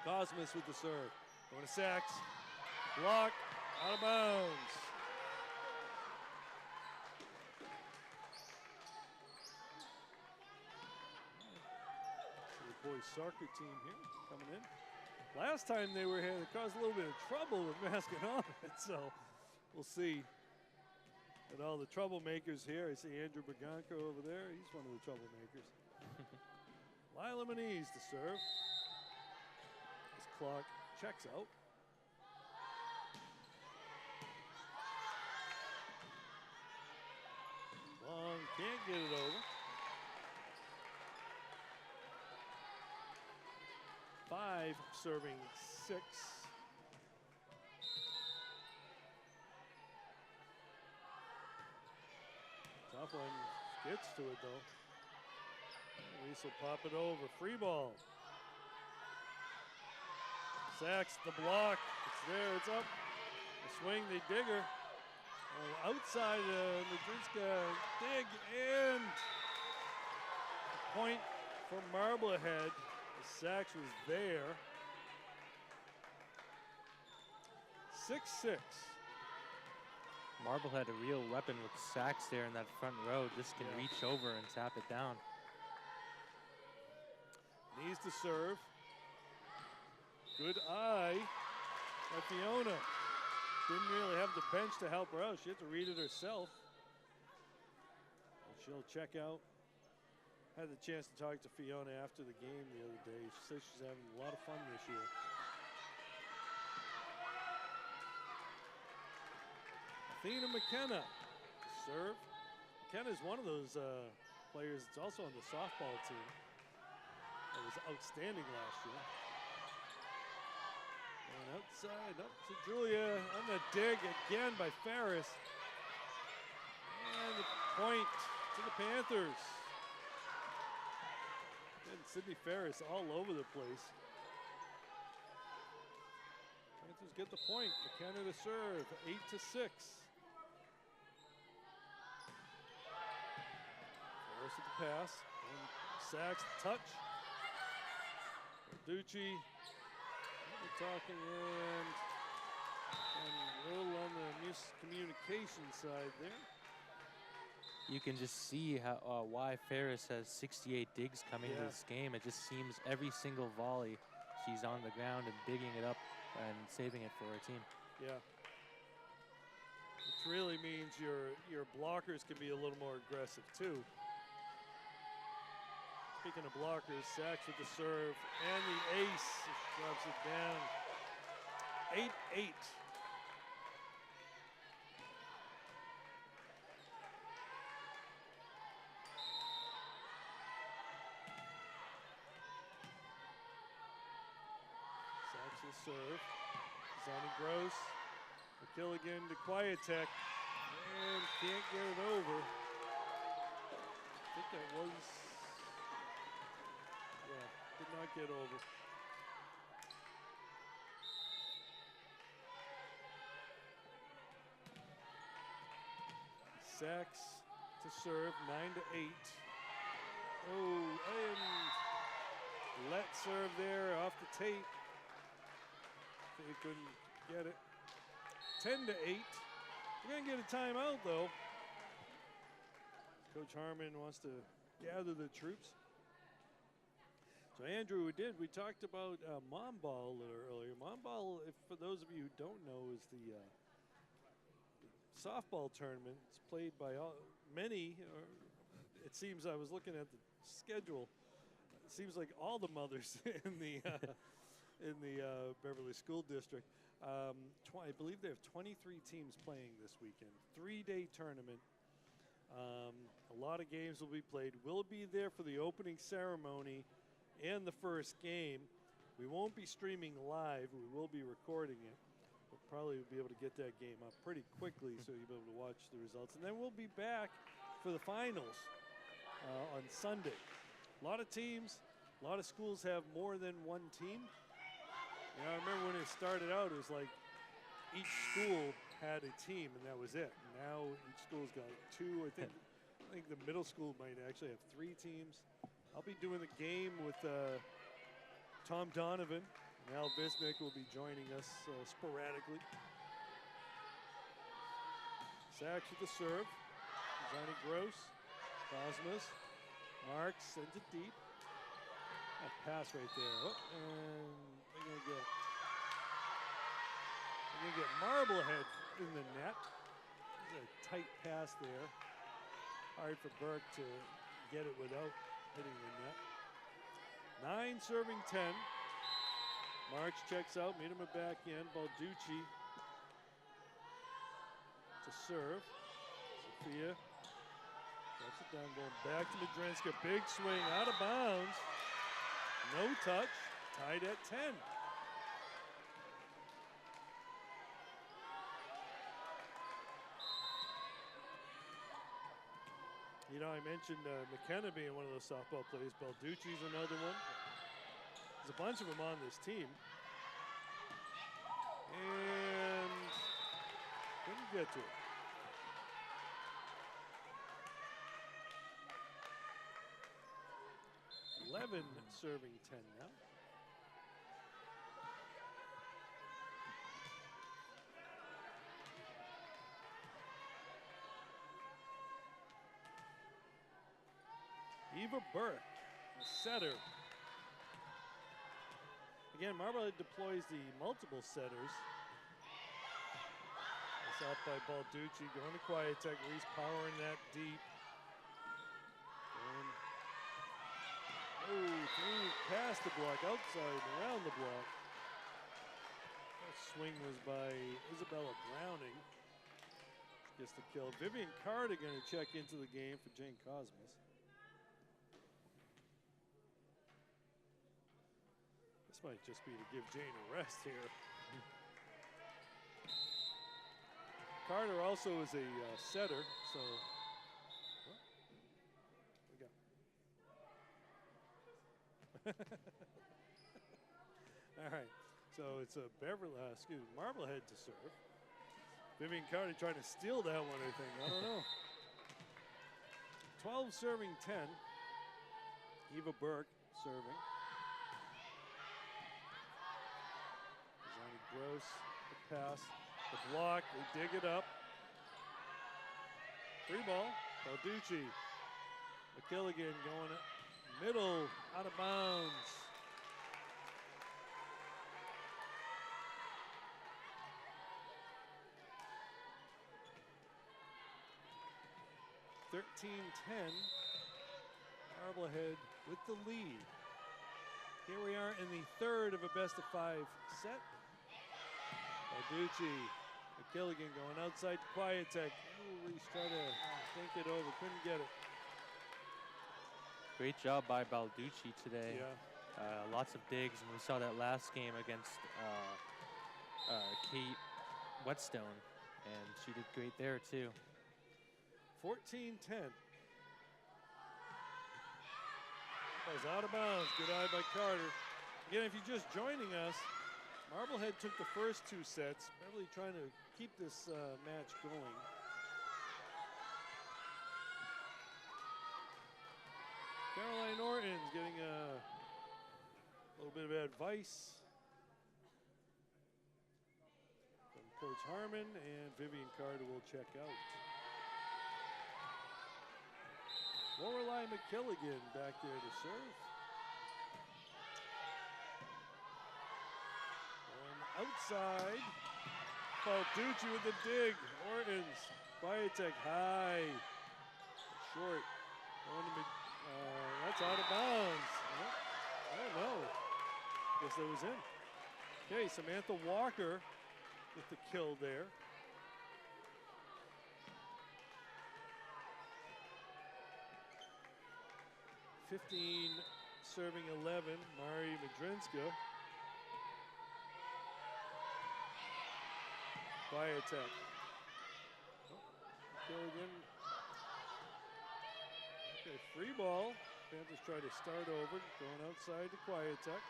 Cosmos with the serve. Going to Sachs. Block. Out of bounds. The boys soccer team here coming in. Last time they were here, they caused a little bit of trouble with Masconomet, so we'll see. And all the troublemakers here. I see Andrew Berganco over there. He's one of the troublemakers. Lila Moniz to serve. This clock checks out. Long, can't get it over. 5 serving 6. Tough one, gets to it though. Reese will pop it over, free ball. Sachs, the block, it's It's there. It's up. The swing. They dig her. Outside Madrinska. Dig and point for Marblehead. Sachs was there. 6-6. Marblehead, a real weapon with Sachs there in that front row. Just can reach over and tap it down. Needs to serve. Good eye by Fiona. Didn't really have the bench to help her out. She had to read it herself. And she'll check out. Had the chance to talk to Fiona after the game the other day. She says she's having a lot of fun this year. Athena McKenna to serve. McKenna is one of those players that's also on the softball team. That was outstanding last year. And outside, up to Julia on the dig again by Ferris. And the point to the Panthers. And Sydney Ferris all over the place. Panthers get the point. McKenna to serve, 8-6. Ferris with the pass. And Sachs touch. Ducci. Talking and a little on the miscommunication side there. You can just see how why Ferris has 68 digs coming to this game. It just seems every single volley she's on the ground and digging it up and saving it for her team. Yeah. Which really means your blockers can be a little more aggressive too. Speaking of blockers, Sachs with the serve and the ace. Drops it down. 8-8. Sachs will serve. Zani Gross. McKilligan to Quiet-Tech. And can't get it over. I think that was... did not get over. Sachs to serve, 9-8. Oh, and let serve there off the tape. They couldn't get it. 10-8. We're gonna get a timeout though. Coach Harmon wants to gather the troops. So Andrew, we talked about Mom Ball a little earlier. Mom Ball, if for those of you who don't know, is the softball tournament. It's played by many. It seems I was looking at the schedule. It seems like all the mothers in the Beverly School District. I believe they have 23 teams playing this weekend. 3-day tournament. A lot of games will be played. We'll be there for the opening ceremony and the first game. We won't be streaming live. We will be recording it. We'll probably be able to get that game up pretty quickly so you'll be able to watch the results. And then we'll be back for the finals on Sunday. A lot of teams, a lot of schools have more than one team. You know, I remember when it started out, it was like each school had a team and that was it. Now each school's got two. I think the middle school might actually have 3 teams. I'll be doing the game with Tom Donovan, and Al Visnick will be joining us sporadically. Sachs with the serve. Johnny Gross, Cosmos, Marks sends it deep. That pass right there. Oh, and they're gonna get Marblehead in the net. There's a tight pass there. Hard for Burke to get it without hitting the net. 9 serving 10. Marks checks out, meet him back in. Balducci to serve. Sophia drops it down, going back to Madrinska. Big swing out of bounds. No touch, tied at 10. You know, I mentioned McKenna being one of those softball players. Balducci's another one. There's a bunch of them on this team. And couldn't get to it. Eleven serving 10 now. Eva Burke, a setter. Again, Marblehead deploys the multiple setters. It's out by Balducci, going to Quiet-Tech. Reese powering that deep. And, through past the block, outside, around the block. That swing was by Isabella Browning. Gets the kill. Vivian Carter going to check into the game for Jane Cosmos. This might just be to give Jane a rest here. Carter also is a setter, so we got. All right, so it's a Marblehead to serve. Vivian Carter trying to steal that one, I think. I don't know. 12 serving 10. Eva Burke serving. Gross, the pass, the block, they dig it up. 3 ball, Balducci. McKilligan going middle, out of bounds. Marblehead with the lead. Here we are in the third of a best-of-5 set. Balducci, McKilligan going outside to Quiet-Tech. Reese tried to think it over, couldn't get it. Great job by Balducci today. Yeah. Lots of digs, and we saw that last game against Kate Whetstone, and she did great there too. 14-10. That was out of bounds. Good eye by Carter. Again, if you're just joining us, Marblehead took the first 2 sets. Beverly trying to keep this match going. Caroline Orton's getting a little bit of advice from Coach Harmon, and Vivian Carter will check out. Lorelei McKilligan back there to serve. Outside, Balducci with the dig. Ortons, Quiet-Tech high, short. That's out of bounds. I don't know. Guess that was in. Okay, Samantha Walker with the kill there. (15) serving 11. Mari Madrinska. Quiet-Tech. Killigan. Okay, free ball. Panthers try to start over, going outside to Quiet-Tech.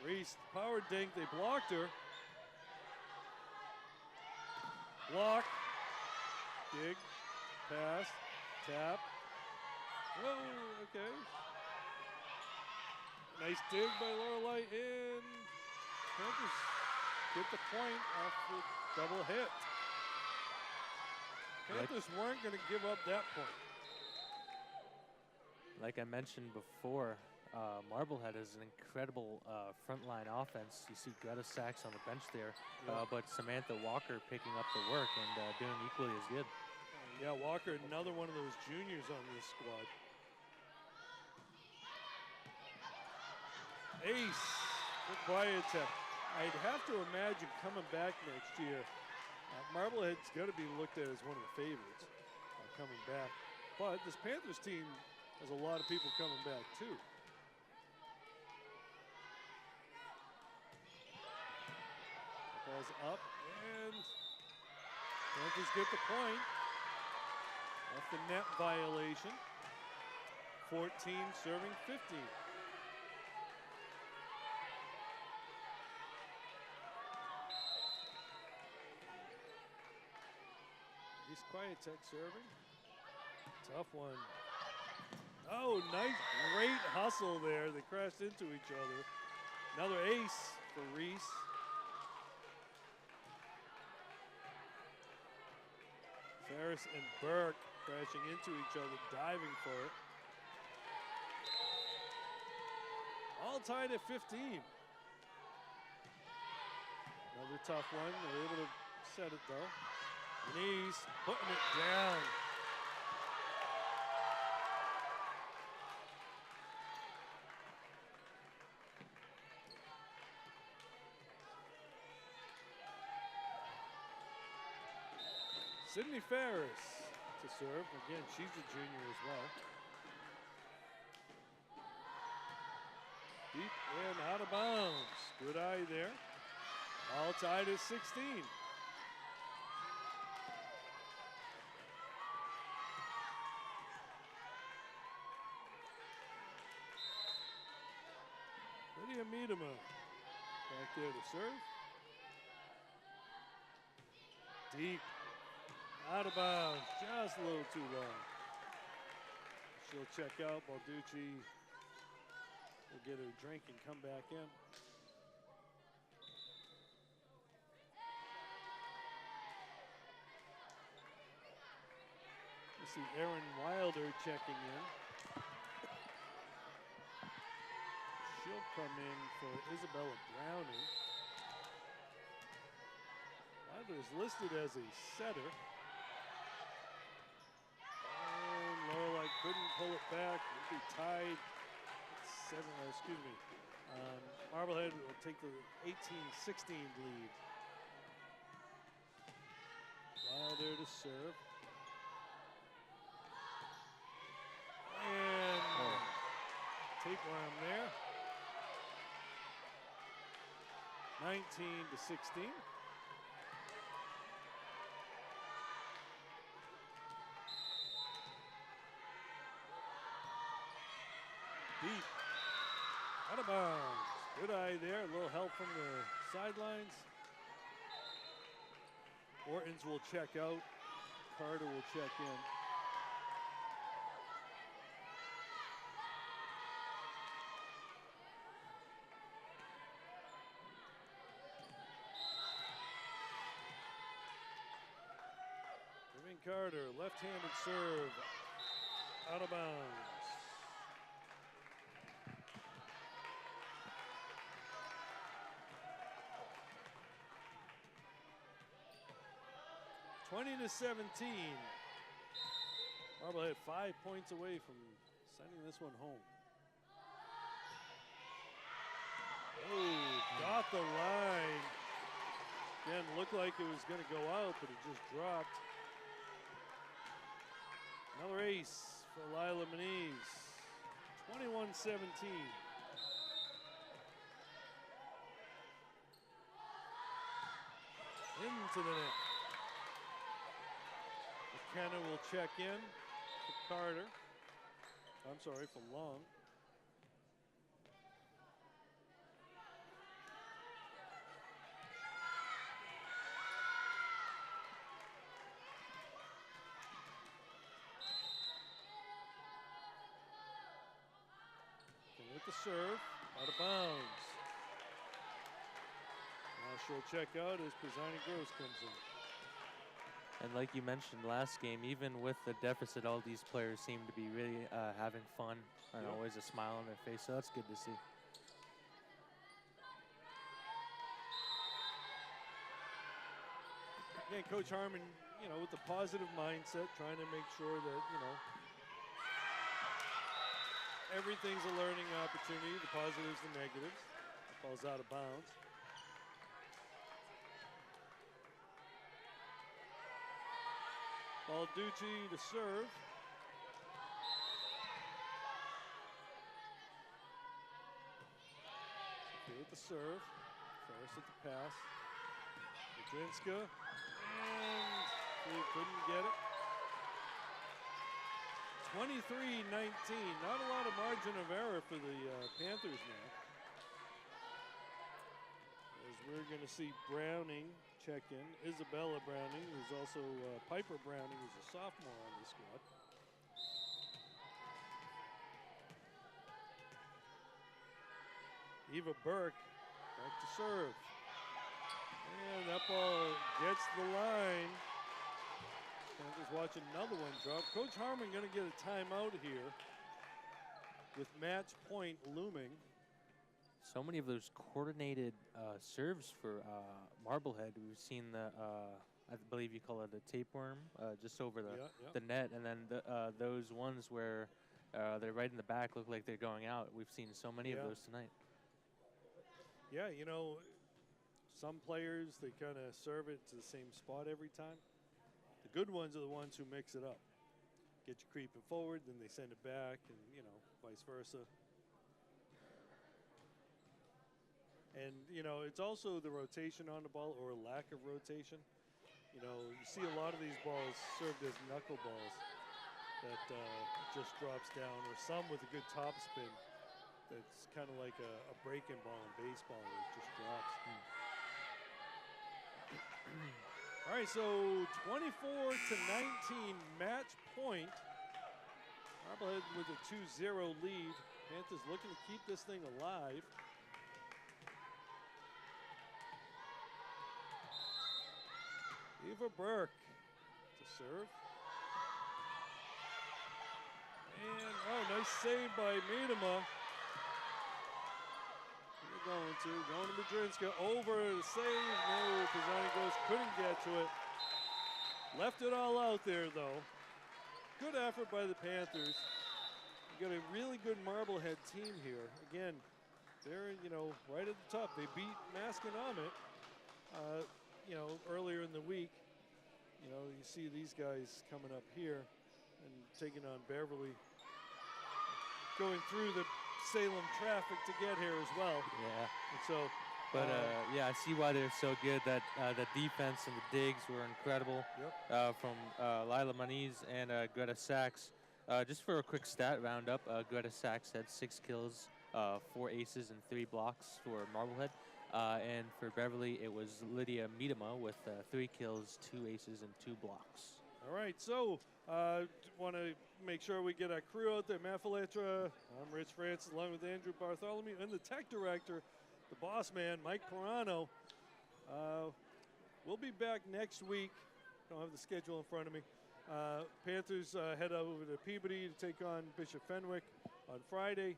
Reese, power dink, they blocked her. Block, dig, pass, tap. Whoa, okay. Nice dig by Lorelei, and Panthers get the point off the double hit. Panthers weren't going to give up that point. Like I mentioned before, Marblehead is an incredible frontline offense. You see Greta Sachs on the bench there, but Samantha Walker picking up the work and doing equally as good. Yeah, Walker, another one of those juniors on this squad. Ace for Quiet-Tech. I'd have to imagine coming back next year, Marblehead's got to be looked at as one of the favorites coming back. But this Panthers team has a lot of people coming back too. Ball's up, and Panthers get the point. Off the net violation. 14 serving 15. Reese Quietek serving. Tough one. Oh, nice, great hustle there. They crashed into each other. Another ace for Reese. Ferris and Burke crashing into each other, diving for it. All tied at 15. Another tough one. They're able to set it though. Denise putting it down. Sydney Ferris to serve. Again, she's a junior as well. Deep and out of bounds. Good eye there. All tied at 16. Lydia Miedema back there to serve. Deep. Out of bounds, just a little too long. She'll check out. Balducci will get her drink and come back in. You see Erin Wilder checking in. She'll come in for Isabella Browning. Wilder is listed as a setter. Lorelei couldn't pull it back. It'll be tied. Marblehead will take the 18-16 lead. Wilder to serve. And tapeworm there. 19-16. Deep. Out of bounds. Good eye there. A little help from the sidelines. Ortons will check out. Carter will check in. Vivian Carter, left-handed serve. Out of bounds. 20-17. Marblehead 5 points away from sending this one home. Oh, got the line. Again, looked like it was going to go out, but it just dropped. Another ace for Lila Moniz. 21-17. Into the net. McKenna will check in for Carter. I'm sorry, for Long. And with the serve, out of bounds. Now she'll check out as Pisani Gross comes in. And like you mentioned last game, even with the deficit, all these players seem to be really having fun and always a smile on their face, so that's good to see. Again, Coach Harmon, you know, with the positive mindset, trying to make sure that, you know, everything's a learning opportunity, the positives, the negatives. Ball's out of bounds. Balducci to serve. Okay, with the serve. Ferris at the pass. Madrinska. And he couldn't get it. 23-19. Not a lot of margin of error for the Panthers now. As we're going to see Browning check in. Isabella Browning, who's also Piper Browning, who's a sophomore on the squad. Eva Burke back to serve. And that ball gets the line. And just watch another one drop. Coach Harmon going to get a timeout here with match point looming. So many of those coordinated serves for Marblehead. We've seen the, I believe you call it a tapeworm, just over the net. And then those ones where they're right in the back look like they're going out. We've seen so many of those tonight. Yeah, you know, some players, they kind of serve it to the same spot every time. The good ones are the ones who mix it up. Get you creeping forward, then they send it back, and, you know, vice versa. And, you know, it's also the rotation on the ball or lack of rotation. You know, you see a lot of these balls served as knuckleballs that just drops down, or some with a good top spin. That's kind of like a breaking ball in baseball where it just drops. All right, so 24-19 match point. Marblehead with a 2-0 lead. Panthers looking to keep this thing alive. Eva Burke to serve. And, oh, nice save by Miedema. Going to Madrinska, over the save. No, Pisani goes, couldn't get to it. Left it all out there, though. Good effort by the Panthers. You got a really good Marblehead team here. Again, they're, you know, right at the top. They beat Masconomet, you know, earlier in the week. You know, you see these guys coming up here and taking on Beverly. Going through the Salem traffic to get here as well. Yeah. And so, but yeah, I see why they're so good. That the defense and the digs were incredible. Yep. From Lila Maniz and Greta Sachs. Just for a quick stat roundup, Greta Sachs had 6 kills, 4 aces, and 3 blocks for Marblehead. And for Beverly, it was Lydia Miedema with 3 kills, 2 aces, and 2 blocks. All right, so want to make sure we get our crew out there. Matt Faletra, I'm Rich Francis, along with Andrew Bartholomew, and the tech director, the boss man, Mike Perano. We'll be back next week. Don't have the schedule in front of me. Panthers head over to Peabody to take on Bishop Fenwick on Friday.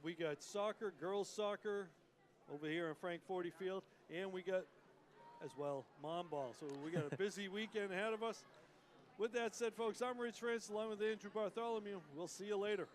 We got soccer, girls soccer, over here in Frank Forty Field, and we got, as well, mom ball. So we got a busy weekend ahead of us. With that said, folks, I'm Rich Francis, along with Andrew Bartholomew. We'll see you later.